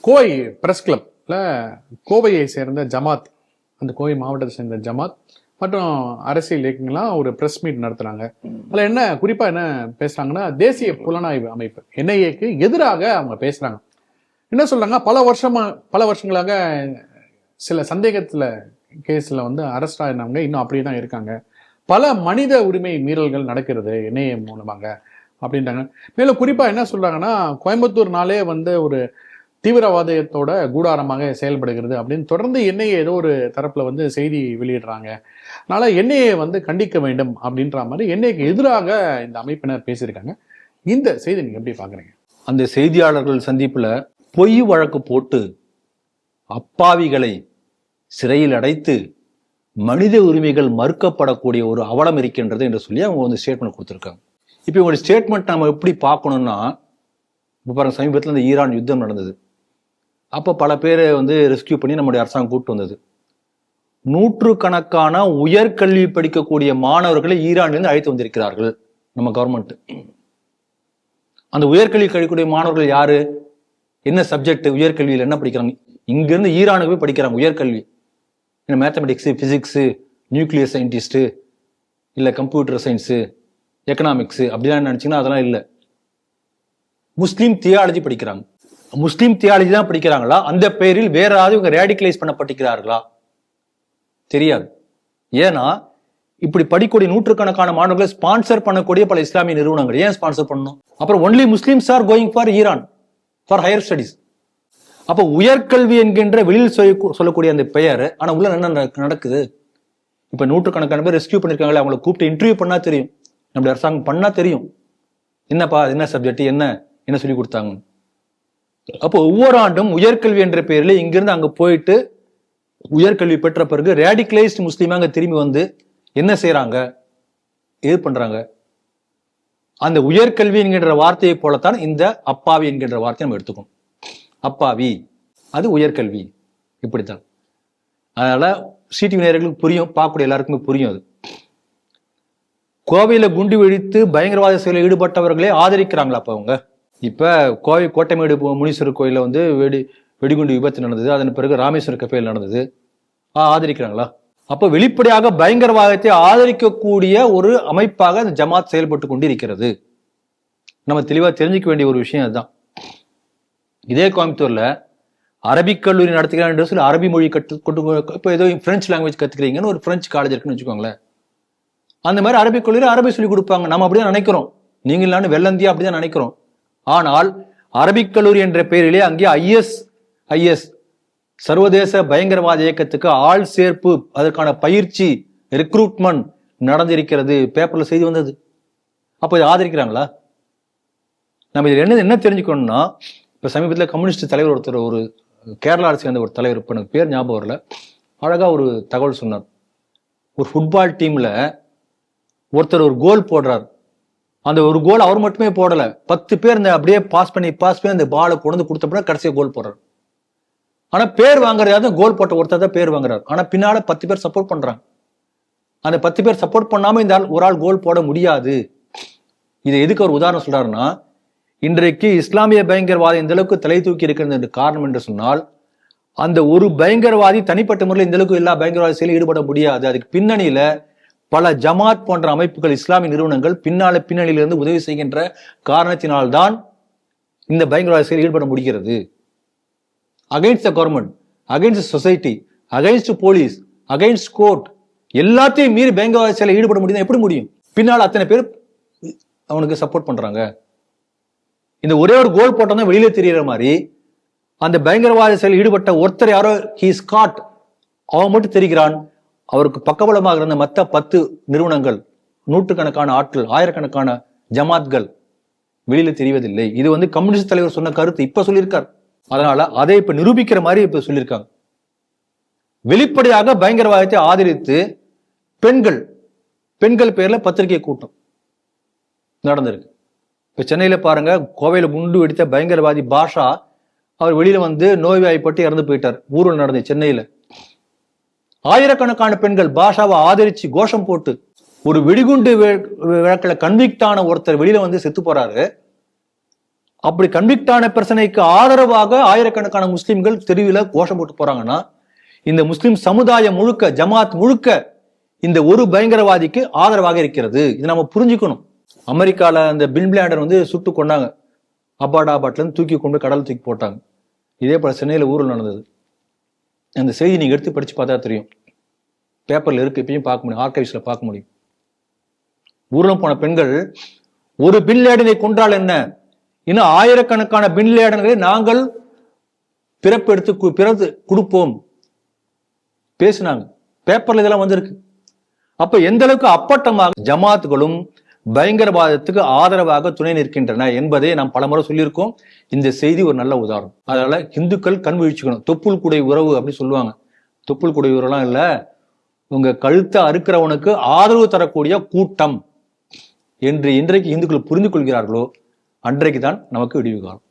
Kovai press கிளப்ல கோவையை சேர்ந்த ஜமாத், அந்த கோவை மாவட்டத்தை சேர்ந்த ஜமாத் மற்றும் அரசியல் இயக்கங்கள்லாம் ஒரு பிரஸ் மீட் நடத்துறாங்க. அதுல என்ன குறிப்பா என்ன பேசுறாங்கன்னா, தேசிய புலனாய்வு அமைப்பு NIA-க்கு எதிராக அவங்க பேசுறாங்க. என்ன சொல்றாங்க, பல வருஷங்களாக சில சந்தேகத்துல கேஸ்ல வந்து அரெஸ்ட் ஆயிருந்தவங்க இன்னும் அப்படியே தான் இருக்காங்க. பல மனித உரிமை மீறல்கள் நடக்கிறது NIA மூலமாக அப்படின்றாங்க. மேலும் குறிப்பா என்ன சொல்றாங்கன்னா, கோயம்புத்தூர்னாலே வந்து ஒரு தீவிரவாதத்தோட கூடாரமாக செயல்படுகிறது அப்படின்னு தொடர்ந்து NIA ஏதோ ஒரு தரப்புல வந்து செய்தி வெளியிடுறாங்க. அதனால NIA வந்து கண்டிக்க வேண்டும் அப்படின்ற மாதிரி NIA-க்கு எதிராக இந்த அமைப்பினர் பேசியிருக்காங்க. இந்த செய்தி நீங்க எப்படி பாக்குறீங்க? அந்த செய்தியாளர்கள் சந்திப்புல பொய் வழக்கு போட்டு அப்பாவிகளை சிறையில் அடைத்து மனித உரிமைகள் மறுக்கப்படக்கூடிய ஒரு அவலம் இருக்கின்றது என்று சொல்லி அவங்க வந்து ஸ்டேட்மெண்ட் கொடுத்துருக்காங்க. இப்போ இவங்க ஸ்டேட்மெண்ட் நம்ம எப்படி பார்க்கணும்னா, இப்போ பாருங்க, சமீபத்தில் இந்த ஈரான் யுத்தம் நடந்தது. அப்போ பல பேரை வந்து ரெஸ்கியூ பண்ணி நம்முடைய அரசாங்கம் கூப்பிட்டு வந்தது. நூற்றுக்கணக்கான உயர்கல்வி படிக்கக்கூடிய மாணவர்களை ஈரானிலிருந்து அழைத்து வந்திருக்கிறார்கள் நம்ம கவர்மெண்ட். அந்த உயர்கல்வி கழிக்கக்கூடிய மாணவர்கள் யாரு, என்ன சப்ஜெக்ட், உயர்கல்வியில் என்ன படிக்கிறாங்க? இங்கிருந்து ஈரானுக்கு போய் படிக்கிறாங்க உயர்கல்வி. மேத்தமெட்டிக்ஸு, பிசிக்ஸு, நியூக்ளியர் சயின்டிஸ்ட்டு, இல்லை கம்ப்யூட்டர் சயின்ஸு, எக்கனாமிக்ஸு அப்படிலாம் நினச்சிங்கன்னா அதெல்லாம் இல்லை. முஸ்லீம் தியாலஜி படிக்கிறாங்க. முஸ்லீம் தியாலஜி தான் படிக்கிறாங்களா, அந்த பெயரில் வேற ஏதாவது இவங்க ரேடிகலைஸ் பண்ணப்பட்டிருக்கிறார்களா தெரியாது. ஏன்னா இப்படி படிக்கக்கூடிய நூற்றுக்கணக்கான மாணவர்களை ஸ்பான்சர் பண்ணக்கூடிய பல இஸ்லாமிய நிறுவனங்கள் ஏன் ஸ்பான்சர் பண்ணணும்? அப்புறம் only Muslims are going for Iran for higher studies. அப்போ உயர்கல்வி என்கின்ற வெளியில் சொல்லக்கூடிய அந்த பெயர், ஆனா உள்ள என்ன நடக்குது? இப்ப நூற்றுக்கணக்கான பேர் ரெஸ்கியூ பண்ணிருக்காங்களே, அவங்களை கூப்பிட்டு இன்டர்வியூ பண்ணா தெரியும், நம்முடைய அரசாங்கம் பண்ணா தெரியும் என்னப்பா என்ன சப்ஜெக்ட், என்ன சொல்லி கொடுத்தாங்க. அப்போ ஒவ்வொரு ஆண்டும் உயர்கல்வி என்ற பெயரில் இங்கிருந்து அங்க போயிட்டு உயர்கல்வி பெற்ற பிறகு ரேடிகலைஸ்ட் முஸ்லீமா அங்க திரும்பி வந்து என்ன செய்யறாங்க, இது பண்றாங்க. அந்த உயர்கல்வி என்கின்ற வார்த்தையை போலத்தான் இந்த அப்பாவி என்கின்ற வார்த்தையை நம்ம எடுத்துக்கணும். அப்பாவி அது உயர்கல்வி, இப்படித்தான். அதனால சிடிவி நேயர்களுக்கு புரியும், பார்க்கக்கூடிய எல்லாருக்குமே புரியும். அது கோவையில குண்டு வெடித்து பயங்கரவாத செயலில் ஈடுபட்டவர்களே ஆதரிக்கிறாங்களா அப்ப அவங்க? இப்ப கோவை கோட்டைமேடு முனீஸ்வரர் கோயில வந்து வெடிகுண்டு விபத்து நடந்தது, அதன் பிறகு ராமேஸ்வர கஃபேல நடந்தது, ஆதரிக்கிறாங்களா? அப்ப வெளிப்படையாக பயங்கரவாதத்தை ஆதரிக்கக்கூடிய ஒரு அமைப்பாக அந்த ஜமாத் செயல்பட்டு கொண்டிருக்கிறது. நம்ம தெளிவா தெரிஞ்சுக்க வேண்டிய ஒரு விஷயம் அதுதான். இதே கோயம்புத்தூர்ல அரபிக் கல்லூரி நடத்துகிறான் என்று சொல்லி அரபி மொழி இப்போ ஏதோ பிரெஞ்சு லாங்குவேஜ் கத்துக்கிறீங்கன்னு ஒரு பிரெஞ்சு காலேஜ் இருக்குன்னு வச்சுக்கோங்களேன். அந்த மாதிரி அரபிக் கல்லூரி அரபி சொல்லி கொடுப்பாங்க. நம்ம அப்படிதான் நினைக்கிறோம், நீங்களான்னு வெள்ளந்தியா அப்படிதான் நினைக்கிறோம். ஆனால் அரபிக் கல்லூரி என்ற பெயரிலே அங்கே IS சர்வதேச பயங்கரவாத இயக்கத்துக்கு ஆள் சேர்ப்பு, அதற்கான பயிற்சி, ரெக்ரூட்மெண்ட் நடந்திருக்கிறது. பேப்பர்ல செய்தி வந்தது. அப்ப இதை ஆதரிக்கிறாங்களா? நம்ம இதில் என்ன தெரிஞ்சுக்கணும்னா, இப்ப சமீபத்தில் கம்யூனிஸ்ட் தலைவர் ஒருத்தர், ஒரு கேரளாவை சேர்ந்த ஒரு தலைவர், இப்ப எனக்கு பேர் ஞாபகம் வரல, அழகா ஒரு தகவல் சொன்னார். ஒரு ஃபுட்பால் டீம்ல ஒருத்தர் ஒரு கோல் போடுறார். அந்த ஒரு கோல் அவர் மட்டுமே போடல, 10 பேர் இந்த அப்படியே பாஸ் பண்ணி அந்த பாலை கொண்டு கொடுத்தப்ப கடைசியா கோல் போடுறாரு. ஆனா பேர் வாங்குறது கோல் போட்ட ஒருத்தர் தான் பேர் வாங்குறாரு. ஆனா பின்னால 10 பேர் சப்போர்ட் பண்றாங்க. அந்த 10 பேர் சப்போர்ட் பண்ணாம இந்த ஒரு ஆள் கோல் போட முடியாது. இதை எதுக்கு ஒரு உதாரணம் சொல்றாருன்னா, இன்றைக்கு இஸ்லாமிய பயங்கரவாதி இந்த அளவுக்கு தலை தூக்கி இருக்கிறது காரணம் என்று சொன்னால், அந்த ஒரு பயங்கரவாதி தனிப்பட்ட முறையில் இந்த அளவுக்கு எல்லா பயங்கரவாத செயலில் ஈடுபட முடியாது. அதுக்கு பின்னணியில பல ஜமாத் போன்ற அமைப்புகள், இஸ்லாமிய நிறுவனங்கள் பின்னணியிலிருந்து உதவி செய்கின்ற காரணத்தினால்தான் இந்த பயங்கரவாத செயலில் ஈடுபட முடிகிறது. Against the government, against society, against police, against court, எல்லாத்தையும் மீறி பயங்கரவாத செயலில் ஈடுபட முடியும். எப்படி முடியும்? பின்னால் அத்தனை பேர் அவனுக்கு சப்போர்ட் பண்றாங்க. இந்த ஒரே ஒரு கோல் போட்டதான் வெளியில தெரியற மாதிரி அந்த பயங்கரவாத செயலில் ஈடுபட்ட ஒருத்தர் யாரோ ஹீஸ் காட், அவன் மட்டும் தெரிகிறான். அவருக்கு பக்கபலமாக இருந்த மற்ற 10 நிறுவனங்கள், நூற்றுக்கணக்கான ஆட்கள், ஆயிரக்கணக்கான ஜமாத்கள் வெளியில தெரிவதில்லை. இது வந்து கம்யூனிஸ்ட் தலைவர் சொன்ன கருத்து, இப்ப சொல்லியிருக்கார். அதனால அதை இப்ப நிரூபிக்கிற மாதிரி இப்ப சொல்லியிருக்காங்க. வெளிப்படையாக பயங்கரவாதத்தை ஆதரித்து பெண்கள் பேர்ல பத்திரிகை கூட்டம் நடந்திருக்கு. இப்ப சென்னையில பாருங்க, கோவையில குண்டு வெடித்த பயங்கரவாதி பாஷா, அவர் வெளியில வந்து நோய்வாய்ப்பட்டு இறந்து போயிட்டார். ஊர்வலம் நடந்தது சென்னையில. ஆயிரக்கணக்கான பெண்கள் பாஷாவை ஆதரிச்சு கோஷம் போட்டு, ஒரு வெடிகுண்டு வழக்கில் கன்விக்டான ஒருத்தர் வெளியில வந்து செத்து போறாரு. அப்படி கன்விக்டான பிரச்சனைக்கு ஆதரவாக ஆயிரக்கணக்கான முஸ்லிம்கள் தெருவில் கோஷம் போட்டு போறாங்கன்னா இந்த முஸ்லிம் சமுதாயம் முழுக்க, ஜமாத் முழுக்க இந்த ஒரு பயங்கரவாதிக்கு ஆதரவாக இருக்கிறது. இது நம்ம புரிஞ்சுக்கணும். அமெரிக்கால அந்த பின் லேடன் வந்து சுட்டு கொண்டாங்க, அபாடாபாட்ல இருந்து தூக்கி கொண்டு கடல் தூக்கி போட்டாங்க. இதே போல சென்னையில ஊரில் நடந்தது. அந்த செய்தி நீங்க எடுத்து படிச்சு பார்த்தா தெரியும். பேப்பர்ல இருக்கு, இப்பயும் பார்க்க முடியும், ஆர்கைவ்ஸ்ல பார்க்க முடியும். ஊர்ல போன பெண்கள் ஒரு பின் லேடனை கொன்றால் என்ன, இன்னும் ஆயிரக்கணக்கான பின் லேடன்களை நாங்கள் பிறந்து கொடுப்போம் பேசினாங்க. பேப்பர்ல இதெல்லாம் வந்திருக்கு. அப்ப எந்த அளவுக்கு அப்பட்டமாக ஜமாத்துகளும் பயங்கரவாதத்துக்கு ஆதரவாக துணை நிற்கின்றன என்பதை நாம் பலமுறை சொல்லியிருக்கோம். இந்த செய்தி ஒரு நல்ல உதாரணம். அதனால இந்துக்கள் கண் விழிச்சுக்கணும். தொப்புள் குடை உறவு அப்படின்னு சொல்லுவாங்க. தொப்புள் குடை உறவுலாம் இல்ல, உங்க கழுத்தை அறுக்கிறவனுக்கு ஆதரவு தரக்கூடிய கூட்டம் என்று இன்றைக்கு இந்துக்கள் புரிந்து கொள்கிறார்களோ அன்றைக்கு தான் நமக்கு விடிவு காலம்.